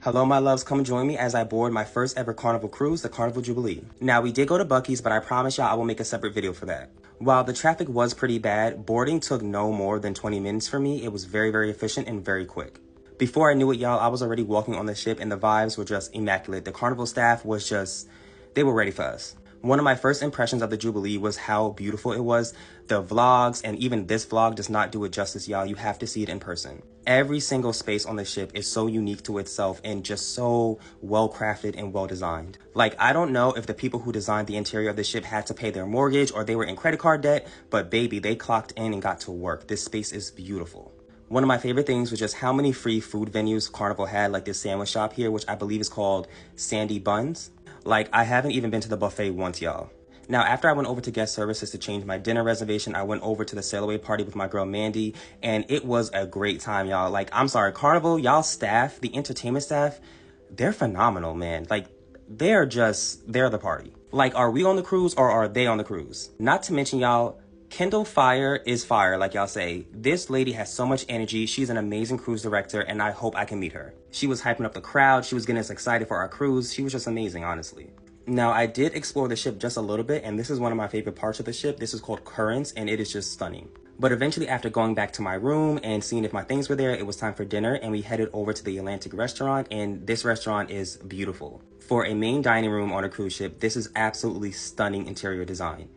Hello, my loves. Come join me as I board my first ever Carnival Cruise, the Carnival Jubilee. Now, we did go to Buc-ee's, but I promise y'all I will make a separate video for that. While the traffic was pretty bad, boarding took no more than 20 minutes for me. It was very, very efficient and very quick. Before I knew it, y'all, I was already walking on the ship and the vibes were just immaculate. The Carnival staff was just, they were ready for us. One of my first impressions of the Jubilee was how beautiful it was. The vlogs and even this vlog does not do it justice, y'all. You have to see it in person. Every single space on the ship is so unique to itself and just so well crafted and well designed. Like, I don't know if the people who designed the interior of the ship had to pay their mortgage or they were in credit card debt, but baby, they clocked in and got to work. This space is beautiful. One of my favorite things was just how many free food venues Carnival had, like this sandwich shop here, which I believe is called Sandy Buns. Like, I haven't even been to the buffet once, y'all. Now, after I went over to guest services to change my dinner reservation, I went over to the sail away party with my girl Mandy, and it was a great time, y'all. Like, I'm sorry, Carnival, y'all staff, the entertainment staff, they're phenomenal, man. Like, they're the party. Like, are we on the cruise or are they on the cruise? Not to mention, y'all, Kendall Fire is fire, like y'all say. This lady has so much energy. She's an amazing cruise director, and I hope I can meet her. She was hyping up the crowd. She was getting us excited for our cruise. She was just amazing, honestly. Now, I did explore the ship just a little bit, and this is one of my favorite parts of the ship. This is called Currents, and it is just stunning. But eventually, after going back to my room and seeing if my things were there, it was time for dinner, and we headed over to the Atlantic restaurant, and this restaurant is beautiful. For a main dining room on a cruise ship, this is absolutely stunning interior design.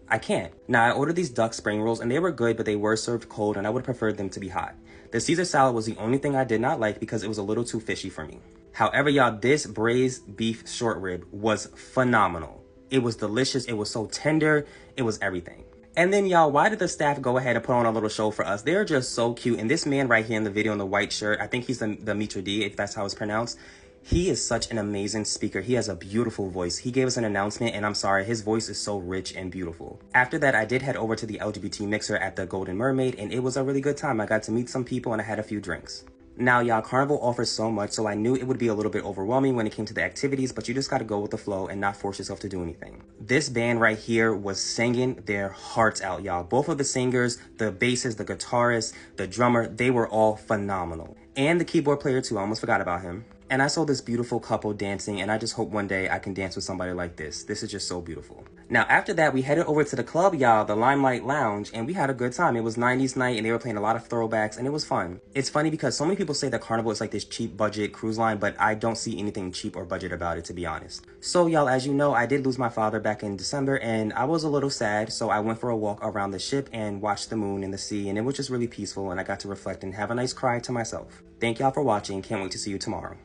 I can't. Now, I ordered these duck spring rolls, and they were good, but they were served cold, and I would have preferred them to be hot. The Caesar salad was the only thing I did not like because it was a little too fishy for me. However, y'all, this braised beef short rib was phenomenal. It was delicious. It was so tender. It was everything. And then, y'all, why did the staff go ahead and put on a little show for us? They're just so cute. And this man right here in the video in the white shirt, I think he's the maitre d', if that's how it's pronounced. He is such an amazing speaker. He has a beautiful voice. He gave us an announcement, and I'm sorry, his voice is so rich and beautiful. After that, I did head over to the LGBT mixer at the Golden Mermaid, and it was a really good time. I got to meet some people, and I had a few drinks. Now, y'all, Carnival offers so much, so I knew it would be a little bit overwhelming when it came to the activities, but you just got to go with the flow and not force yourself to do anything. This band right here was singing their hearts out, y'all. Both of the singers, the bassist, the guitarist, the drummer, they were all phenomenal. And the keyboard player, too. I almost forgot about him. And I saw this beautiful couple dancing, and I just hope one day I can dance with somebody like this. This is just so beautiful. Now, after that, we headed over to the club, y'all, the Limelight Lounge, and we had a good time. It was 90s night, and they were playing a lot of throwbacks, and it was fun. It's funny because so many people say that Carnival is like this cheap budget cruise line, but I don't see anything cheap or budget about it, to be honest. So, y'all, as you know, I did lose my father back in December, and I was a little sad, so I went for a walk around the ship and watched the moon and the sea, and it was just really peaceful, and I got to reflect and have a nice cry to myself. Thank y'all for watching. Can't wait to see you tomorrow.